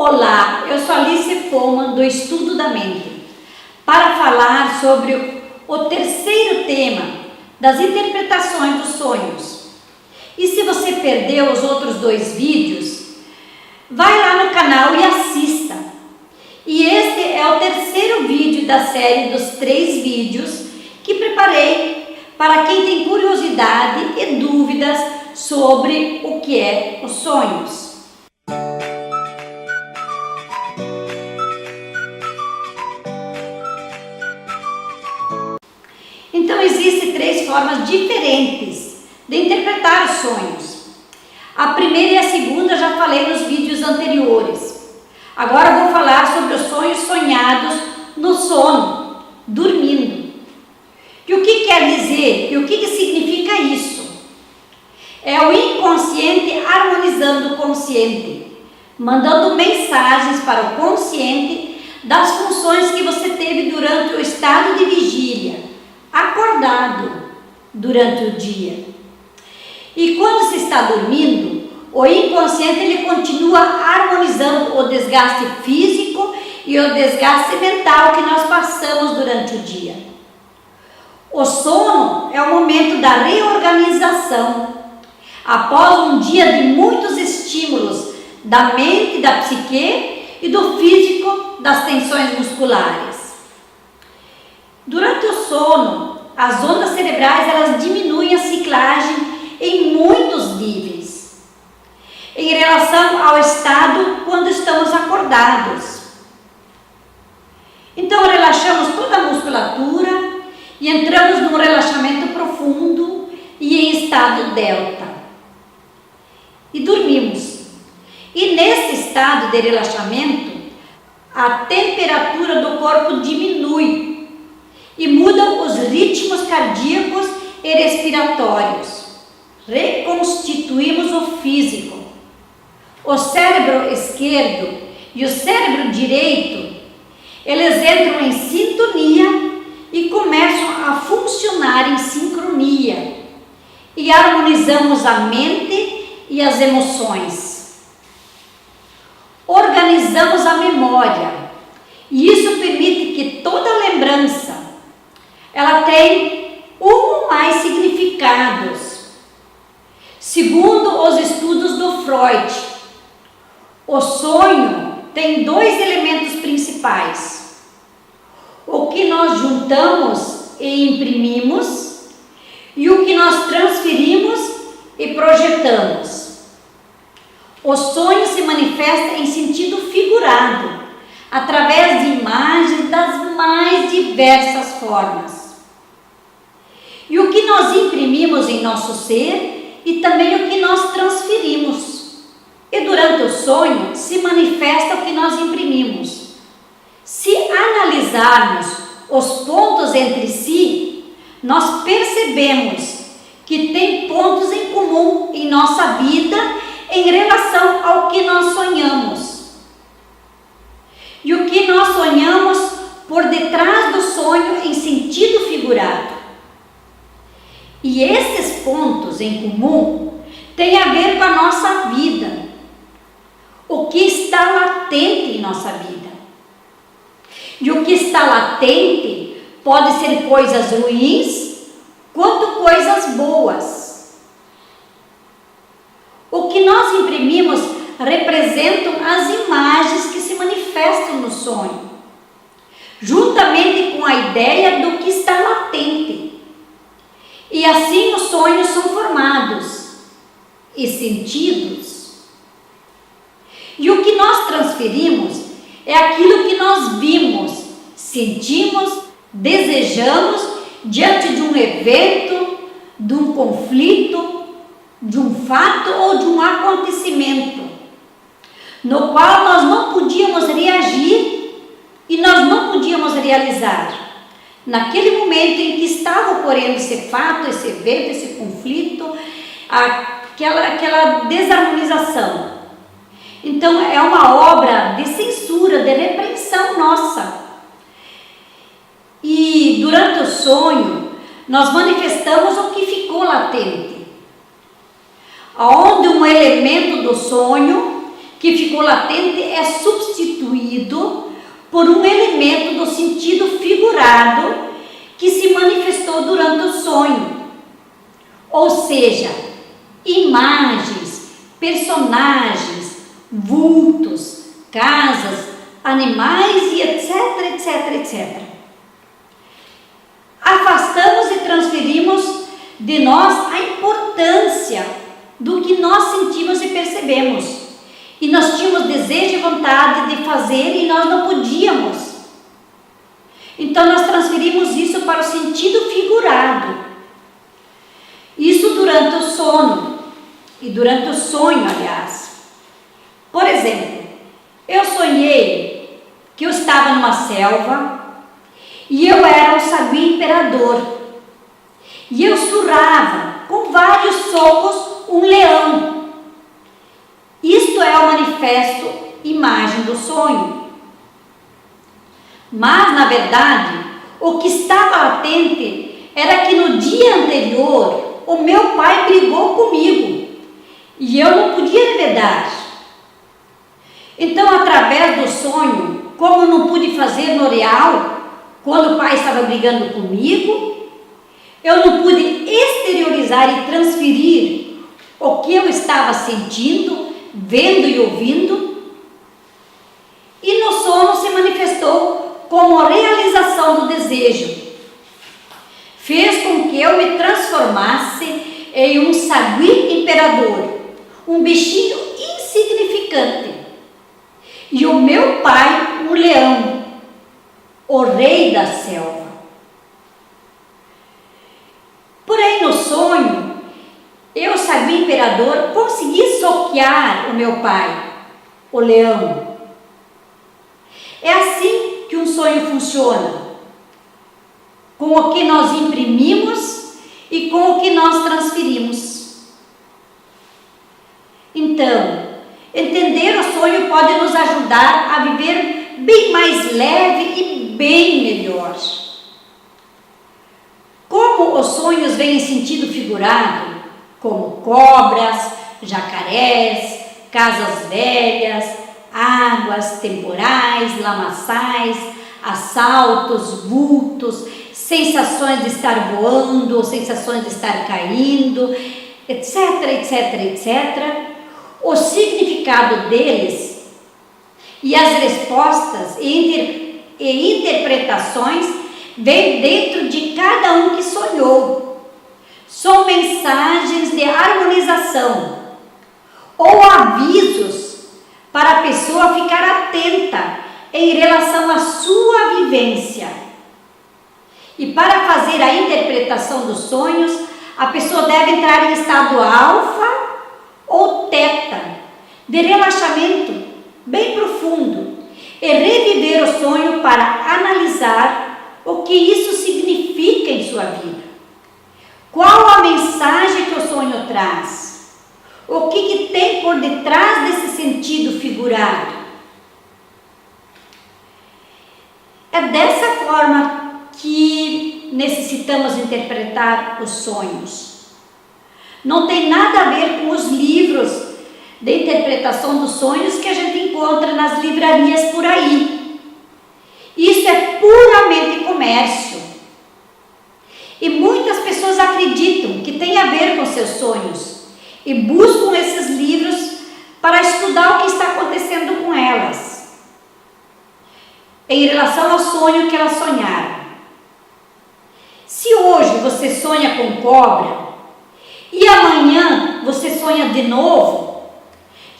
Olá, eu sou Alice Foman do Estudo da Mente, para falar sobre o terceiro tema das interpretações dos sonhos. E se você perdeu os outros dois vídeos, vai lá no canal e assista. E este é o terceiro vídeo da série dos 3 vídeos que preparei para quem tem curiosidade e dúvidas sobre o que é os sonhos. Então existem 3 formas diferentes de interpretar os sonhos. A primeira e a segunda já falei nos vídeos anteriores. Agora vou falar sobre os sonhos sonhados no sono, dormindo. E o que quer dizer? E o que significa isso? É o inconsciente harmonizando o consciente, mandando mensagens para o consciente das funções que você teve durante o estado de vigília, acordado durante o dia. E quando se está dormindo, o inconsciente ele continua harmonizando o desgaste físico e o desgaste mental que nós passamos durante o dia. O sono é o momento da reorganização. Após um dia de muitos estímulos da mente, da psique e do físico, das tensões musculares. Durante o sono, as ondas cerebrais elas diminuem a ciclagem em muitos níveis, em relação ao estado quando estamos acordados. Então relaxamos toda a musculatura e entramos num relaxamento profundo e em estado delta. E dormimos. E nesse estado de relaxamento, a temperatura do corpo diminui e mudam os ritmos cardíacos e respiratórios. Reconstituímos o físico. O cérebro esquerdo e o cérebro direito, eles entram em sintonia e começam a funcionar em sincronia. E harmonizamos a mente e as emoções. Organizamos a memória. E isso permite que toda lembrança ela tem um ou mais significados. Segundo os estudos do Freud, o sonho tem 2 elementos principais. O que nós juntamos e imprimimos e o que nós transferimos e projetamos. O sonho se manifesta em sentido figurado, através de imagens das mais diversas formas. E o que nós imprimimos em nosso ser e também o que nós transferimos. E durante o sonho se manifesta o que nós imprimimos. Se analisarmos os pontos entre si, nós percebemos que tem pontos em comum em nossa vida em relação ao que nós sonhamos. E o que nós sonhamos por detrás do sonho em sentido figurado. E esses pontos em comum têm a ver com a nossa vida. O que está latente em nossa vida. E o que está latente pode ser coisas ruins, quanto coisas boas. O que nós imprimimos representam as imagens que se manifestam no sonho, juntamente com a ideia do que está latente. E assim os sonhos são formados e sentidos. E o que nós transferimos é aquilo que nós vimos, sentimos, desejamos diante de um evento, de um conflito, de um fato ou de um acontecimento, no qual nós não podíamos reagir e nós não podíamos realizar. Naquele momento em que estava ocorrendo esse fato, esse evento, esse conflito, aquela desarmonização. Então é uma obra de censura, de repreensão nossa. E durante o sonho, nós manifestamos o que ficou latente. Onde um elemento do sonho que ficou latente é substituído por um elemento do sentido figurado que se manifestou durante o sonho. Ou seja, imagens, personagens, vultos, casas, animais e etc, etc, etc. Afastamos e transferimos de nós a importância do que nós sentimos e percebemos. E nós tínhamos desejo e vontade de fazer e nós não podíamos. Então nós transferimos isso para o sentido figurado. Isso durante o sono e durante o sonho, aliás. Por exemplo, eu sonhei que eu estava numa selva e eu era um saguio imperador. E eu surrava com vários socos um leão. Isto é o manifesto imagem do sonho. Mas, na verdade, o que estava latente era que no dia anterior o meu pai brigou comigo e eu não podia revedar. Então, através do sonho, como eu não pude fazer no real, quando o pai estava brigando comigo, eu não pude exteriorizar e transferir o que eu estava sentindo, vendo e ouvindo, e no sono se manifestou como a realização do desejo. Fez com que eu me transformasse em um sagui imperador, um bichinho insignificante, e o meu pai um leão, o rei da selva. Porém, no sonho, eu, sagui imperador, consegui soquear o meu pai, o leão. É assim que um sonho funciona, com o que nós imprimimos e com o que nós transferimos. Então, entender o sonho pode nos ajudar a viver bem mais leve e bem melhor. Como os sonhos vêm em sentido figurado, como cobras, jacarés, casas velhas, águas, temporais, lamaçais, assaltos, vultos, sensações de estar voando ou sensações de estar caindo, etc, etc, etc, o significado deles e as respostas e interpretações vêm dentro de cada um que sonhou. São mensagens de harmonização ou avisos para a pessoa ficar atenta em relação à sua vivência. E para fazer a interpretação dos sonhos, a pessoa deve entrar em estado alfa ou teta, de relaxamento bem profundo, e reviver o sonho para analisar o que isso significa em sua vida. Qual a mensagem que o sonho traz? O que tem por detrás desse sentido figurado? É dessa forma que necessitamos interpretar os sonhos. Não tem nada a ver com os livros de interpretação dos sonhos que a gente encontra nas livrarias por aí. Isso é puramente comércio. E muitas pessoas acreditam que tem a ver com seus sonhos e buscam esses livros para estudar o que está acontecendo com elas em relação ao sonho que elas sonharam. Se hoje você sonha com cobra e amanhã você sonha de novo,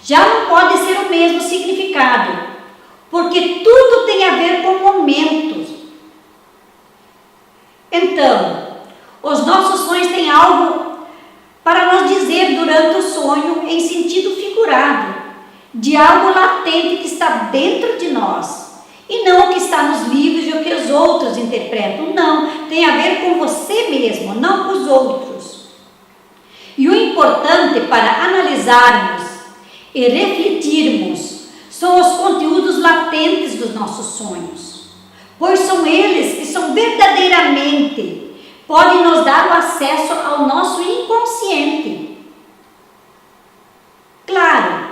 já não pode ser o mesmo significado, porque tudo tem a ver com momentos. Então, os nossos sonhos têm algo para nos dizer durante o sonho em sentido figurado, de algo latente que está dentro de nós, e não o que está nos livros e o que os outros interpretam. Não, tem a ver com você mesmo, não com os outros. E o importante para analisarmos e refletirmos são os conteúdos latentes dos nossos sonhos, pois são eles que são verdadeiramente podem nos dar o acesso ao nosso inconsciente. Claro,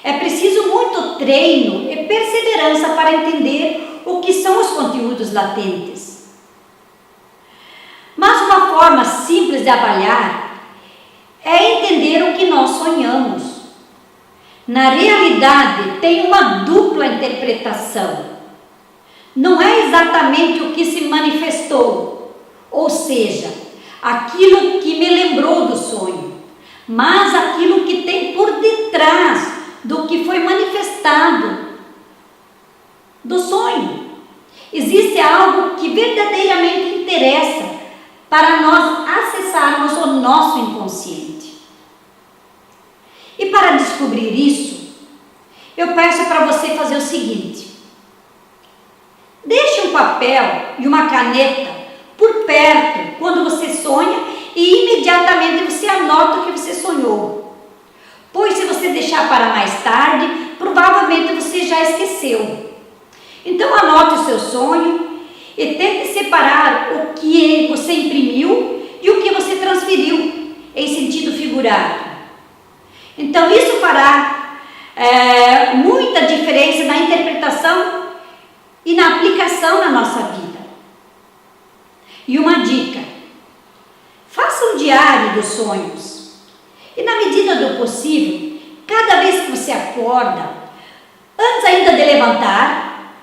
é preciso treino e perseverança para entender o que são os conteúdos latentes. Mas uma forma simples de avaliar é entender o que nós sonhamos. Na realidade, tem uma dupla interpretação. Não é exatamente o que se manifestou, ou seja, aquilo que me lembrou do sonho, mas aquilo que tem por detrás do que foi manifestado do sonho. Existe algo que verdadeiramente interessa para nós acessarmos o nosso inconsciente. E para descobrir isso, eu peço para você fazer o seguinte: deixe um papel e uma caneta por perto quando você sonha e imediatamente você anota o que você sonhou. Pois se você deixar para mais tarde, provavelmente você já esqueceu. Então anote o seu sonho e tente separar o que você imprimiu e o que você transferiu em sentido figurado. Então isso fará muita diferença na interpretação e na aplicação na nossa vida. E uma dica: faça um diário dos sonhos. E na medida do possível, cada vez que você acorda, antes ainda de levantar,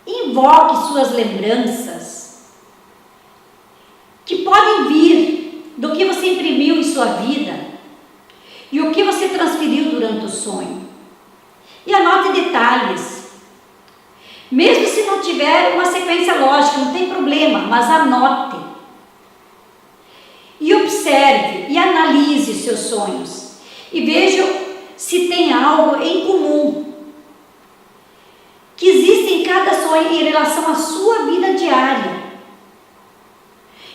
invoque suas lembranças que podem vir do que você imprimiu em sua vida e o que você transferiu durante o sonho. E anote detalhes. Mesmo se não tiver uma sequência lógica, não tem problema, mas anote. E observe e analise os seus sonhos e veja se tem algo em comum que existe em cada sonho em relação à sua vida diária.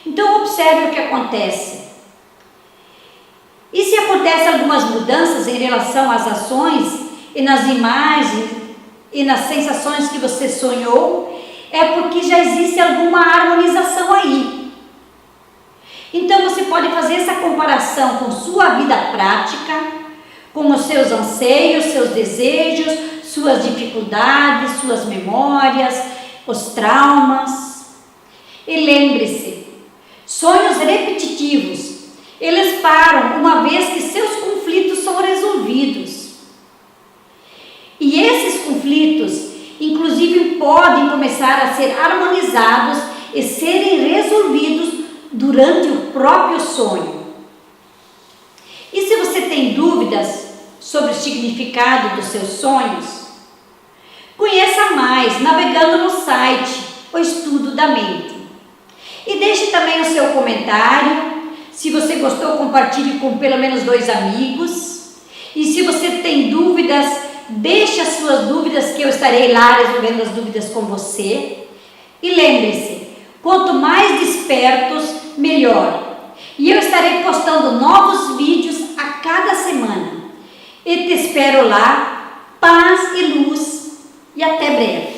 Então observe o que acontece. E se acontecem algumas mudanças em relação às ações e nas imagens e nas sensações que você sonhou, é porque já existe alguma harmonização aí. Então você pode fazer essa comparação com sua vida prática, com os seus anseios, seus desejos, suas dificuldades, suas memórias, os traumas. E lembre-se, sonhos repetitivos, eles param uma vez que seus conflitos são resolvidos. E esses conflitos, inclusive, podem começar a ser harmonizados e serem resolvidos durante o próprio sonho. E se você tem dúvidas sobre o significado dos seus sonhos, conheça mais navegando no site O Estudo da Mente. E deixe também o seu comentário. Se você gostou, compartilhe com pelo menos 2 amigos. E se você tem dúvidas, deixe as suas dúvidas que eu estarei lá resolvendo as dúvidas com você. E lembre-se, quanto mais despertos, melhor. E eu estarei postando novos vídeos a cada semana. E te espero lá. Paz e luz. E até breve.